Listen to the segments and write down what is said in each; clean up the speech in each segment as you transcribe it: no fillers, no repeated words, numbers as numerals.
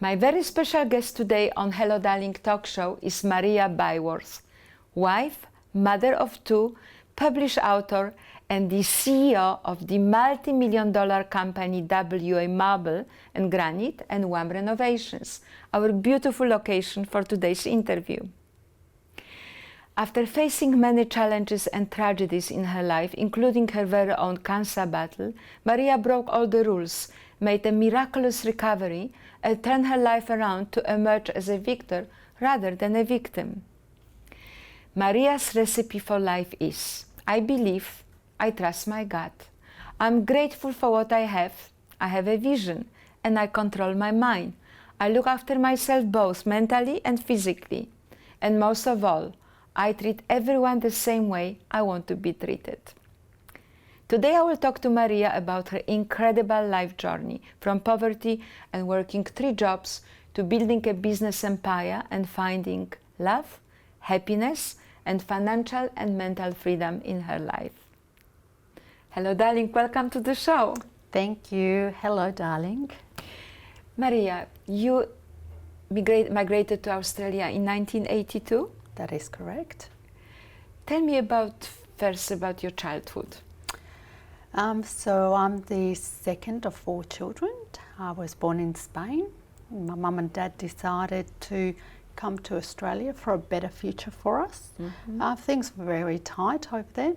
My very special guest today on Hello Darlink talk show is Maria Byworth, wife, mother of two, published author, and the CEO of the multi-million-dollar company WA Marble and Granite and Renovations, our beautiful location for today's interview. After facing many challenges and tragedies in her life, including her very own cancer battle, Maria broke all the rules, made a miraculous recovery, and turned her life around to emerge as a victor rather than a victim. Maria's recipe for life is: I believe, I trust my gut. I'm grateful for what I have a vision, and I control my mind. I look after myself both mentally and physically. And most of all, I treat everyone the same way I want to be treated. Today I will talk to Maria about her incredible life journey, from poverty and working 3 jobs to building a business empire and finding love, happiness, and financial and mental freedom in her life. Hello, darling. Welcome to the show. Thank you. Hello, darling. Maria, you migrated to Australia in 1982? That is correct. Tell me first about your childhood. So I'm the second of 4 children. I was born in Spain. My mum and dad decided to come to Australia for a better future for us. Mm-hmm. Things were very tight over there,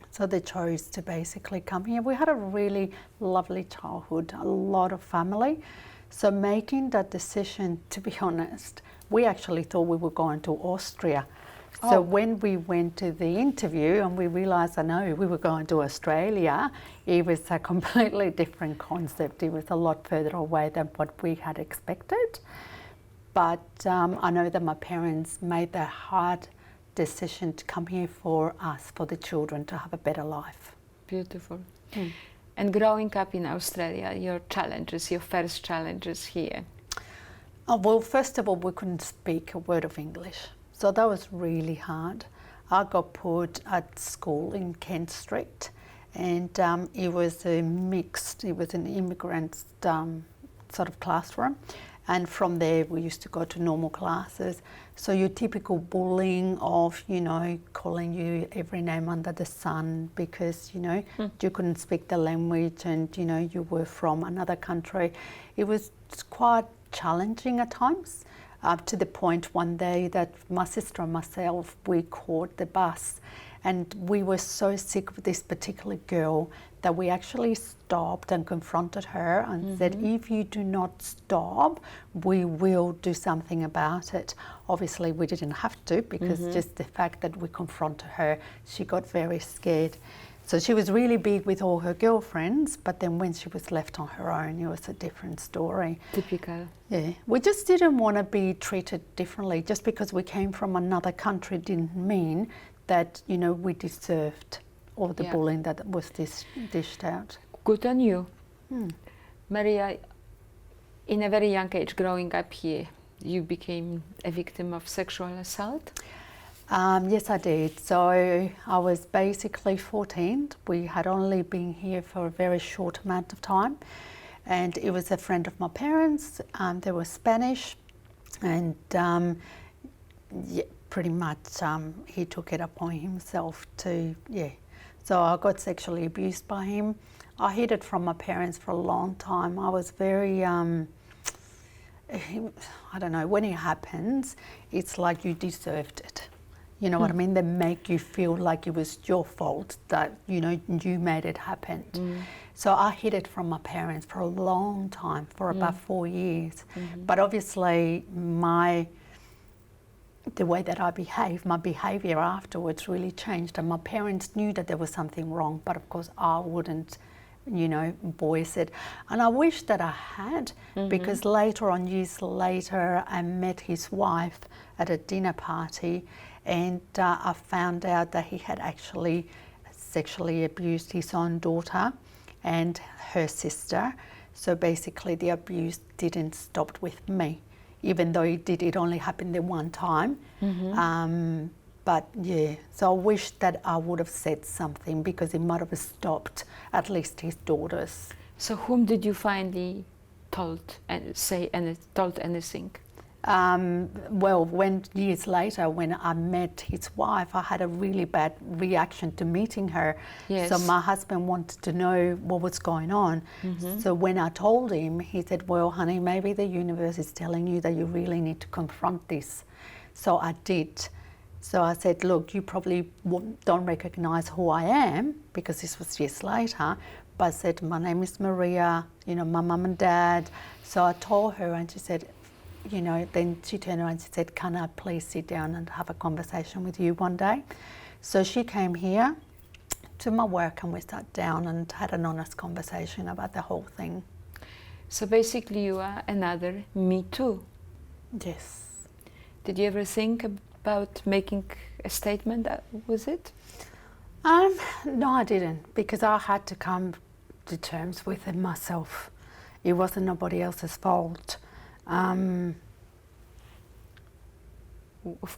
so they chose to basically come here. We had a really lovely childhood, a lot of family. So making that decision, to be honest, we actually thought we were going to Austria. So when we went to the interview and we realised, we were going to Australia, it was a completely different concept. It was a lot further away than what we had expected. But I know that my parents made the hard decision to come here for us, for the children, to have a better life. Beautiful. And growing up in Australia, your first challenges here? Well, first of all, we couldn't speak a word of English. So that was really hard. I got put at school in Kent Street, and it was it was an immigrant sort of classroom. And from there, we used to go to normal classes. So your typical bullying of, calling you every name under the sun because, you couldn't speak the language and, you were from another country. It was quite challenging at times, to the point one day that my sister and myself, we caught the bus, and we were so sick of this particular girl that we actually stopped and confronted her and said, if you do not stop, we will do something about it. Obviously we didn't have to, because just the fact that we confronted her, she got very scared. So she was really big with all her girlfriends, but then when she was left on her own, it was a different story. Typical. Yeah, we just didn't want to be treated differently. Just because we came from another country didn't mean that, we deserved all the bullying that was dished out. Good on you. Maria, in a very young age, growing up here, you became a victim of sexual assault? Yes, I did. So I was basically 14. We had only been here for a very short amount of time, and it was a friend of my parents. They were Spanish, and pretty much he took it upon himself to, So I got sexually abused by him. I hid it from my parents for a long time. I was very, I don't know, when it happens, it's like you deserved it. You know what I mean? They make you feel like it was your fault that, you made it happen. So I hid it from my parents for a long time, for about 4 years. But obviously the way that I behaved, my behaviour afterwards really changed, and my parents knew that there was something wrong, but of course I wouldn't, voice it. And I wish that I had, because later on, years later, I met his wife at a dinner party, and I found out that he had actually sexually abused his own daughter and her sister. So basically the abuse didn't stop with me, even though it only happened the one time. But so I wish that I would have said something, because it might have stopped at least his daughters. So whom did you finally told anything? Well, when years later, when I met his wife, I had a really bad reaction to meeting her. Yes. So my husband wanted to know what was going on. So when I told him, he said, well, honey, maybe the universe is telling you that you really need to confront this. So I did. So I said, look, you probably don't recognize who I am, because this was years later. But I said, my name is Maria, you know, my mum and dad. So I told her, and she said, you know, then she turned around and she said, can I please sit down and have a conversation with you one day? So she came here to my work and we sat down and had an honest conversation about the whole thing. So basically you are another me too. Yes. Did you ever think about making a statement with it? No, I didn't, because I had to come to terms with it myself. It wasn't nobody else's fault. Of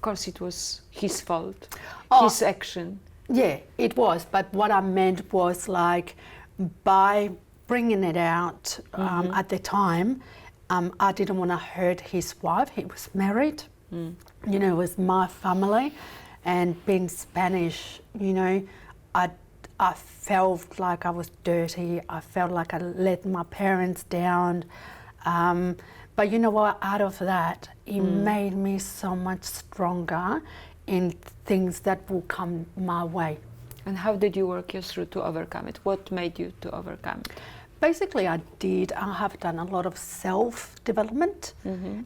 course it was his fault, Oh. his action. Yeah, it was. But what I meant was, like, by bringing it out at the time, I didn't want to hurt his wife. He was married. You know, it was my family. And being Spanish, you know, I felt like I was dirty. I felt like I let my parents down. But you know what, out of that, it made me so much stronger in things that will come my way. And how did you work you through to overcome it? What made you to overcome it? Basically, I have done a lot of self-development,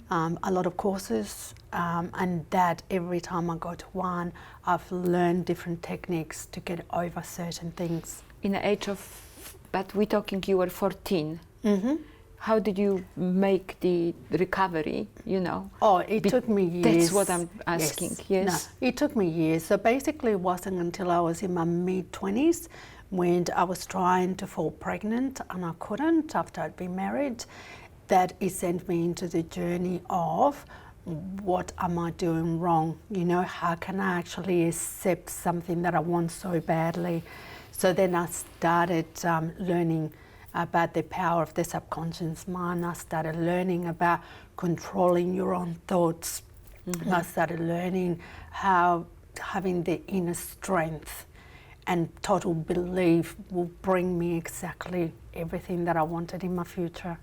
a lot of courses, and that every time I go to one, I've learned different techniques to get over certain things. In the age of, but we're talking you were 14. How did you make the recovery, you know? Oh, it took me years. That's what I'm asking, yes. No, it took me years. So basically it wasn't until I was in my mid-20s when I was trying to fall pregnant and I couldn't after I'd been married, that it sent me into the journey of what am I doing wrong? You know, how can I actually accept something that I want so badly? So then I started learning about the power of the subconscious mind. I started learning about controlling your own thoughts. I started learning how having the inner strength and total belief will bring me exactly everything that I wanted in my future.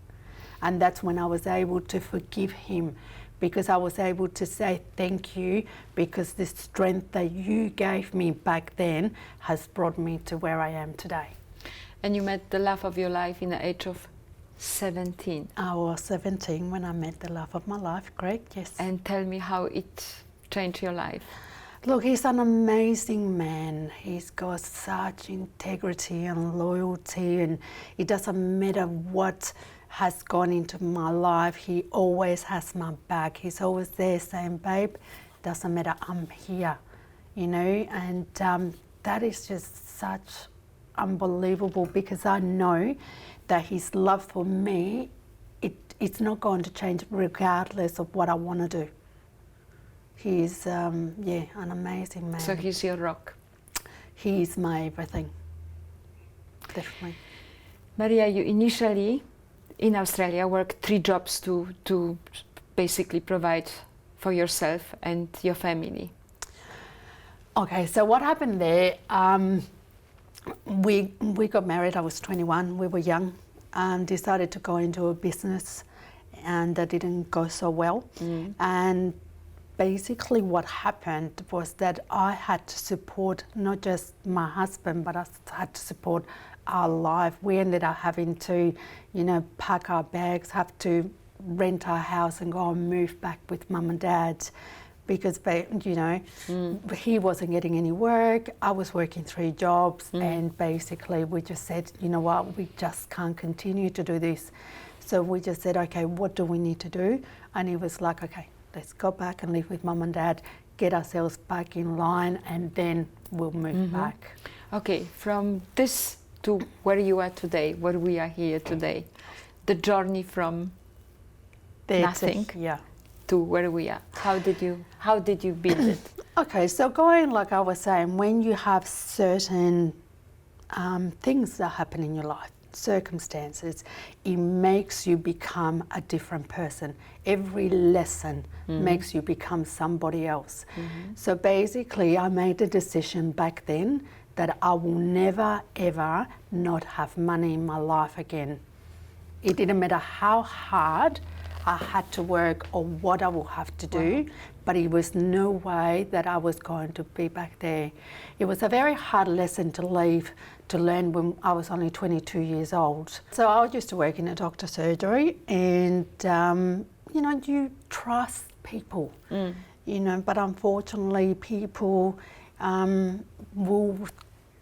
And that's when I was able to forgive him, because I was able to say thank you, because the strength that you gave me back then has brought me to where I am today. And you met the love of your life in the age of 17. I was 17 when I met the love of my life, correct? Yes. And tell me how it changed your life. Look, he's an amazing man. He's got such integrity and loyalty, and it doesn't matter what has gone into my life, he always has my back. He's always there saying, babe, doesn't matter, I'm here, you know, and that is just such unbelievable, because I know that his love for me, it's not going to change regardless of what I want to do. He's an amazing man. So he's your rock. He's my everything, definitely. Maria, you initially in Australia worked 3 jobs to basically provide for yourself and your family. Okay, so what happened there, we got married, I was 21, we were young, decided to go into a business, and that didn't go so well. And basically what happened was that I had to support not just my husband, but I had to support our life. We ended up having to, you know, pack our bags, have to rent our house and go and move back with mum and dad, because, you know, he wasn't getting any work, I was working 3 jobs, and basically we just said, you know what, we just can't continue to do this. So we just said, okay, what do we need to do? And he was like, okay, let's go back and live with mum and dad, get ourselves back in line, and then we'll move back. Okay, from this to where you are today, where we are here today, the journey from nothing to where we are. How did you build it? Okay, so going, like I was saying, when you have certain things that happen in your life, circumstances, it makes you become a different person. Every lesson makes you become somebody else. So basically, I made a decision back then that I will never, ever not have money in my life again. It didn't matter how hard I had to work or what I will have to do, but it was no way that I was going to be back there. It was a very hard lesson to learn when I was only 22 years old. So I used to work in a doctor's surgery, and you know, you trust people, you know, but unfortunately people will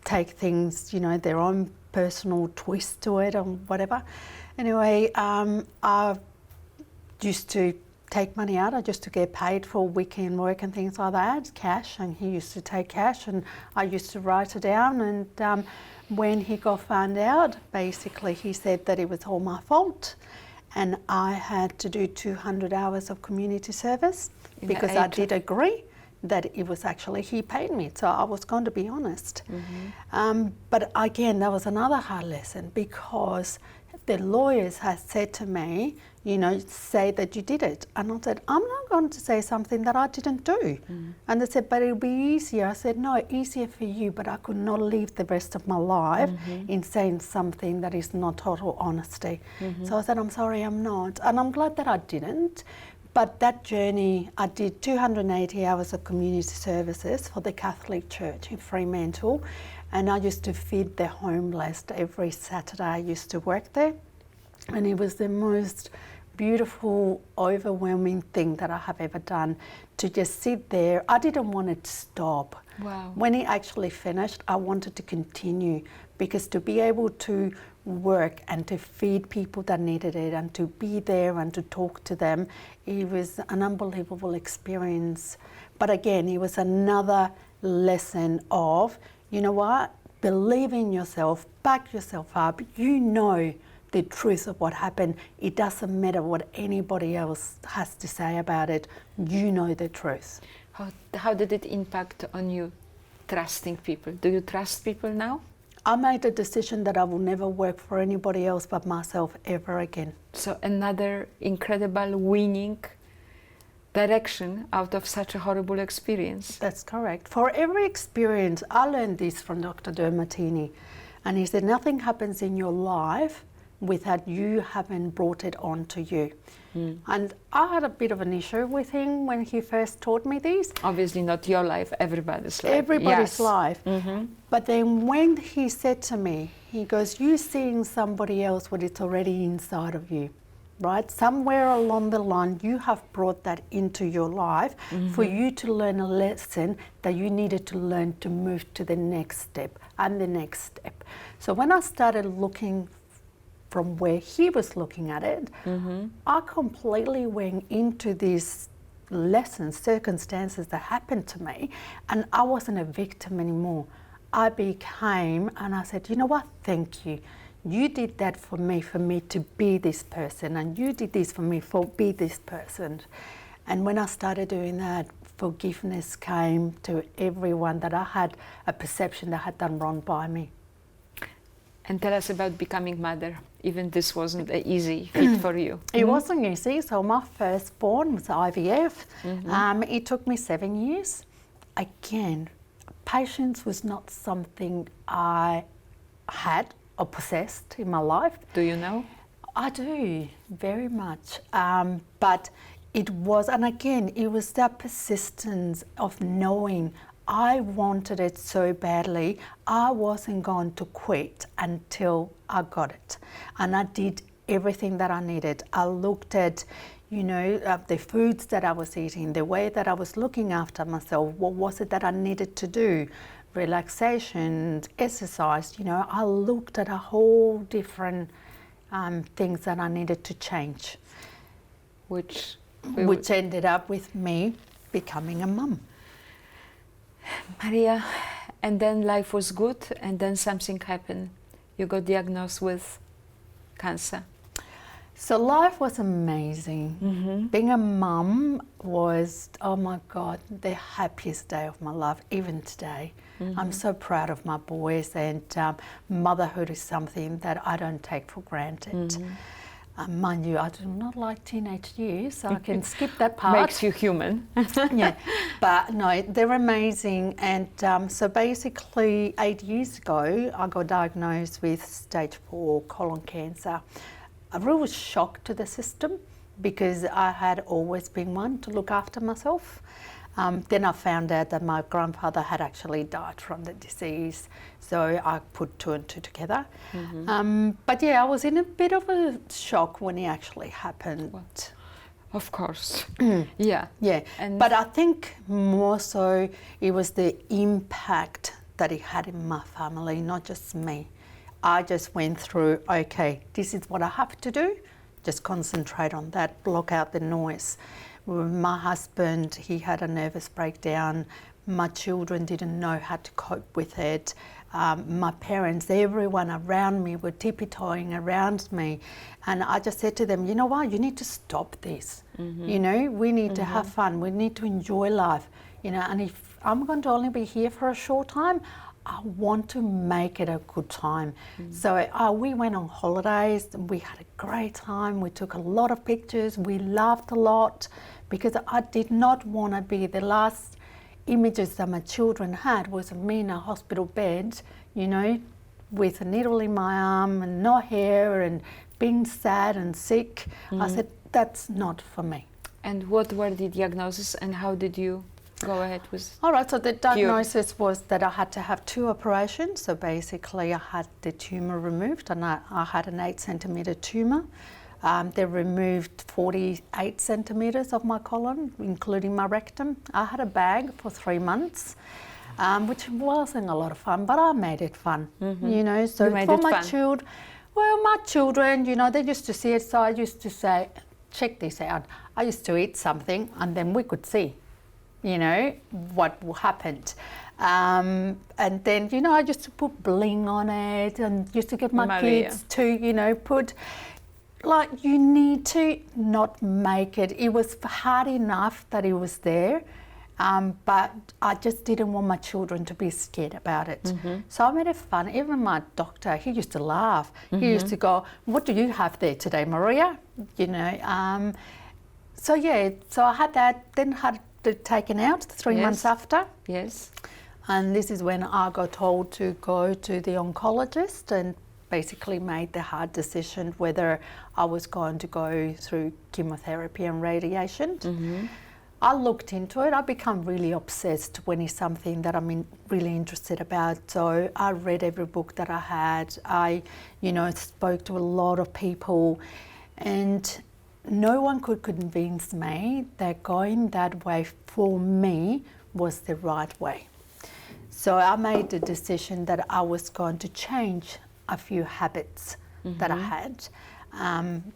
take things, you know, their own personal twist to it or whatever. Anyway, I used to take money out. I used to get paid for weekend work and things like that, cash, and he used to take cash and I used to write it down. And when he got found out, basically he said that it was all my fault and I had to do 200 hours of community service because I did agree that it was actually he paid me, so I was going to be honest. But again, that was another hard lesson because the lawyers had said to me, you know, say that you did it. And I said, I'm not going to say something that I didn't do. And they said, but it'll be easier. I said, no, easier for you, but I could not live the rest of my life in saying something that is not total honesty. So I said, I'm sorry, I'm not. And I'm glad that I didn't. But that journey, I did 280 hours of community services for the Catholic Church in Fremantle. And I used to feed the homeless every Saturday. I used to work there. And it was the most beautiful, overwhelming thing that I have ever done, to just sit there. I didn't want it to stop. Wow. When it actually finished, I wanted to continue, because to be able to work and to feed people that needed it and to be there and to talk to them, it was an unbelievable experience. But again, it was another lesson of, you know what, believe in yourself, back yourself up, you know the truth of what happened. It doesn't matter what anybody else has to say about it, you know the truth. How did it impact on you, trusting people? Do you trust people now? I made a decision that I will never work for anybody else but myself ever again. So another incredible winning direction out of such a horrible experience. That's correct. For every experience, I learned this from Dr. Dermatini, and he said nothing happens in your life without you having brought it on to you. And I had a bit of an issue with him when he first taught me this. Obviously not your life, everybody's life. Everybody's life. But then when he said to me, he goes, you seeing somebody else what it's already inside of you, right? Somewhere along the line, you have brought that into your life for you to learn a lesson that you needed to learn to move to the next step and the next step. So when I started looking from where he was looking at it, I completely went into these lessons, circumstances that happened to me, and I wasn't a victim anymore. I became, and I said, you know what, thank you. You did that for me to be this person, and you did this for me for be this person. And when I started doing that, forgiveness came to everyone that I had a perception that had done wrong by me. And tell us about becoming mother. Even this wasn't an easy fit for you. It wasn't easy. So my firstborn was IVF. It took me 7 years. Again, patience was not something I had or possessed in my life. Do you know? I do, very much. But it was, and again, it was that persistence of knowing I wanted it so badly, I wasn't going to quit until I got it. And I did everything that I needed. I looked at, you know, the foods that I was eating, the way that I was looking after myself, what was it that I needed to do, relaxation, exercise, you know, I looked at a whole different things that I needed to change. Which ended up with me becoming a mum. Maria, and then life was good, and then something happened. You got diagnosed with cancer. So life was amazing. Being a mum was, oh my God, the happiest day of my life, even today. I'm so proud of my boys, and motherhood is something that I don't take for granted. Mind you, I do not like teenage years, so I can skip that part. Makes you human. Yeah, but no, they're amazing. And so basically 8 years ago, I got diagnosed with stage 4 colon cancer. A real shock to the system because I had always been one to look after myself. Then I found out that my grandfather had actually died from the disease, so I put 2 and 2 together. But yeah, I was in a bit of a shock when it actually happened. What? Of course. Yeah. Yeah, And but I think more so it was the impact that it had in my family, not just me. I just went through, okay, this is what I have to do. Just concentrate on that, block out the noise. My husband, he had a nervous breakdown. My children didn't know how to cope with it. My parents, everyone around me were tippy-toeing around me. And I just said to them, you know what, you need to stop this. You know, we need to have fun. We need to enjoy life. You know, and if I'm going to only be here for a short time, I want to make it a good time. So we went on holidays. We had a great time. We took a lot of pictures. We laughed a lot because I did not want to be the last images that my children had was me in a hospital bed, you know, with a needle in my arm and no hair and being sad and sick. I said, that's not for me. And what were the diagnoses and how did you go ahead with? All right, so the diagnosis was that I had to have 2 operations. So basically I had the tumour removed, and I had an 8 centimetre tumour. They removed 48 centimetres of my colon, including my rectum. I had a bag for 3 months, which wasn't a lot of fun, but I made it fun, you know. So for my children, well, my children, you know, they used to see it, so I used to say, check this out. I used to eat something and then we could see, you know, what happened. And then, you know, I used to put bling on it and used to get my kids to, you know, put, like, you need to not make it. It was hard enough that it was there, but I just didn't want my children to be scared about it. So I made it fun. Even my doctor, he used to laugh. He used to go, what do you have there today, Maria? You know, so yeah, so I had that, then had it taken out 3 months after. Yes. And this is when I got told to go to the oncologist and basically made the hard decision whether I was going to go through chemotherapy and radiation. I looked into it. I become really obsessed when it's something that I'm really interested about. So I read every book that I had. I, you know, spoke to a lot of people, and no one could convince me that going that way for me was the right way. So I made the decision that I was going to change a few habits that I had.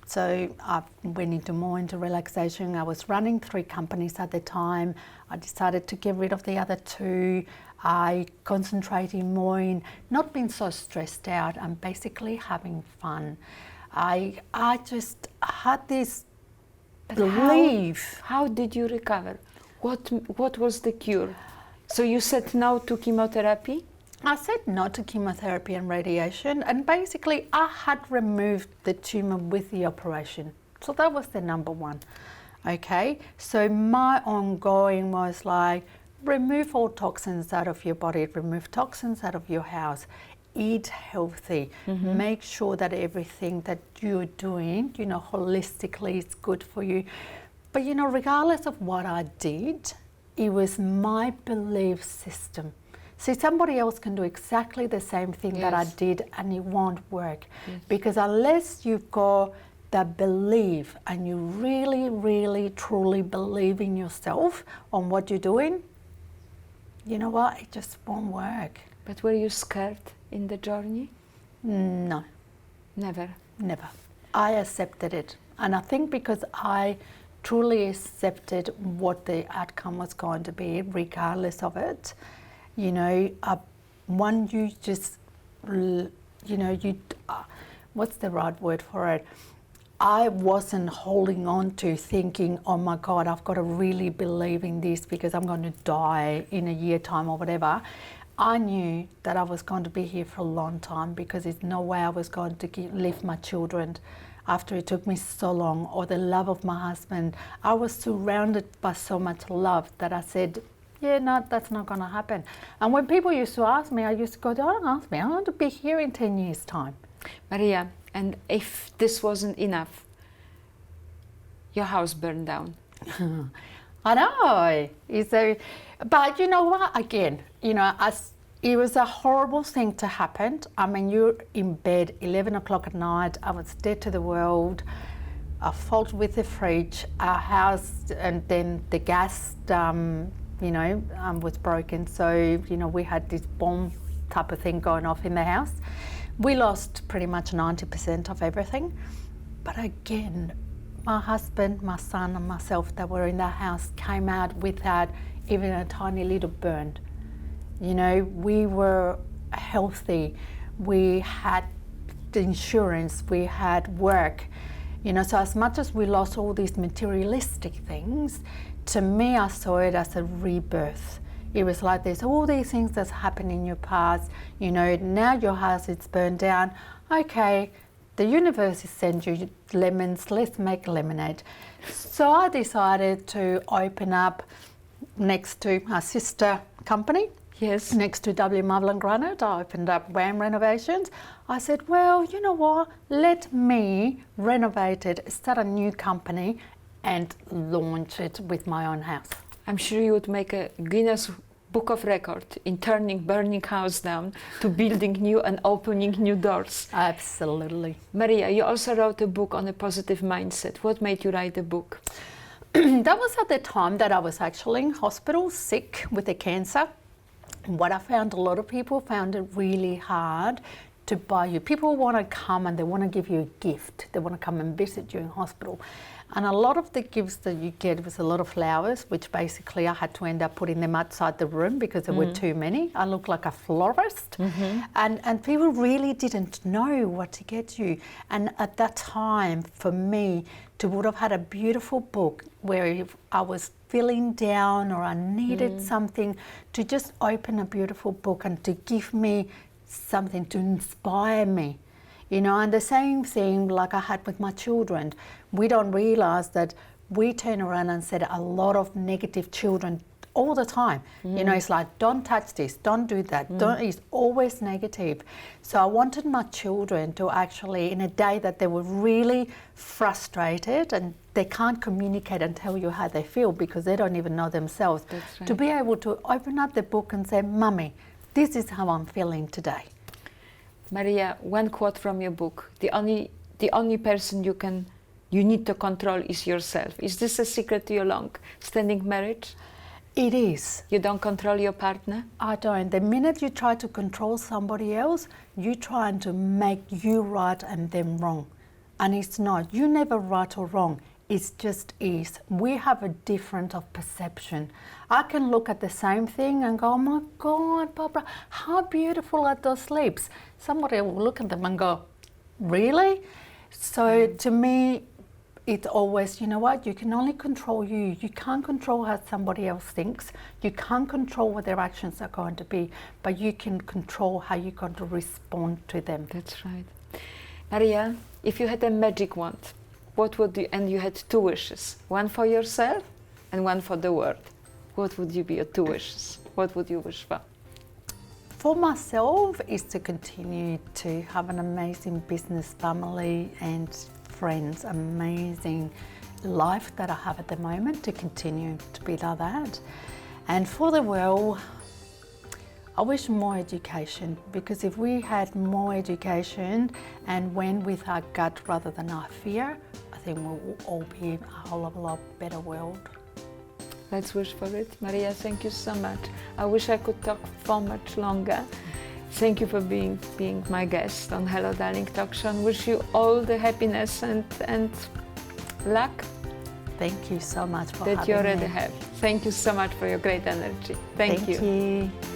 So I went more into relaxation. I was running 3 companies at the time. I decided to get rid of the other 2. I concentrated more in not being so stressed out and basically having fun. I just had this belief. How did you recover? What was the cure? So you said no to chemotherapy? I said no to chemotherapy and radiation, and basically I had removed the tumour with the operation. So that was the number 1. Okay, so my ongoing was like, remove all toxins out of your body, remove toxins out of your house, eat healthy, make sure that everything that you're doing, you know, holistically is good for you. But, you know, regardless of what I did, it was my belief system. See, somebody else can do exactly the same thing that I did and it won't work. Because unless you've got that belief and you really, really, truly believe in yourself on what you're doing, you know what, it just won't work. But were you scared in the journey? No. Never? Never. I accepted it. And I think because I truly accepted what the outcome was going to be, regardless of it, you know, you just, you know, what's the right word for it? I wasn't holding on to thinking, oh my God, I've got to really believe in this because I'm going to die in a year time or whatever. I knew that I was going to be here for a long time because there's no way I was going to leave my children after it took me so long, or the love of my husband. I was surrounded by so much love that I said, yeah, no, that's not going to happen. And when people used to ask me, I used to go, don't ask me, I want to be here in 10 years' time. Maria, and if this wasn't enough, your house burned down. I know. But you know what? Again, it was a horrible thing to happen. I mean, you're in bed 11 o'clock at night. I was dead to the world. A fault with the fridge, our house, and then the gas, was broken. So, we had this bomb type of thing going off in the house. We lost pretty much 90% of everything. But again, my husband, my son and myself that were in the house came out without even a tiny little burn. We were healthy. We had the insurance, we had work. So as much as we lost all these materialistic things, to me, I saw it as a rebirth. It was like there's all these things that's happened in your past. Now your house is burned down. Okay, the universe has sent you lemons, let's make lemonade. So I decided to open up next to our sister company. Yes. Next to W. Marvel and Granite, I opened up Renovations. I said, well, you know what? Let me renovate it, start a new company and launch it with my own house. I'm sure you would make a Guinness Book of Record in turning burning house down to building new and opening new doors. Absolutely. Maria, you also wrote a book on a positive mindset. What made you write the book? That was at the time that I was actually in hospital, sick with a cancer. What I found, a lot of people found it really hard to buy you. People want to come and they want to give you a gift. They want to come and visit you in hospital. And a lot of the gifts that you get was a lot of flowers, which basically I had to end up putting them outside the room because there were too many. I looked like a florist. And people really didn't know what to get you. And at that time, for me, to would have had a beautiful book where if I was feeling down or I needed something, to just open a beautiful book and to give me something to inspire me. And the same thing like I had with my children. We don't realize that we turn around and said a lot of negative children all the time. It's like, don't touch this, don't do that, it's always negative. So I wanted my children to actually, in a day that they were really frustrated and they can't communicate and tell you how they feel because they don't even know themselves, That's right. to be able to open up the book and say, Mummy, this is how I'm feeling today. Maria, one quote from your book: the only person you need to control is yourself. Is this a secret to your long-standing marriage? It is. You don't control your partner? I don't. The minute you try to control somebody else, you're trying to make you right and them wrong. And it's not. You're never right or wrong. It just is. We have a difference of perception. I can look at the same thing and go, oh my God, Barbara, how beautiful are those lips? Somebody will look at them and go, really? So to me, it's always, you know what, you can only control you. You can't control how somebody else thinks. You can't control what their actions are going to be, but you can control how you're going to respond to them. That's right. Maria, if you had a magic wand, what would you, and you had two wishes, one for yourself and one for the world, what would you be your two wishes? What would you wish for? For myself is to continue to have an amazing business family and friends, amazing life that I have at the moment, to continue to be like that. And for the world, I wish more education, because if we had more education and went with our gut rather than our fear, I think we'll all be a whole lot better world. Let's wish for it. Maria, thank you so much. I wish I could talk for much longer. Thank you for being my guest on Hello Darlink talk show, and wish you all the happiness and luck Thank you so much for that having you already me. have. Thank you so much for your great energy. Thank you. Thank you.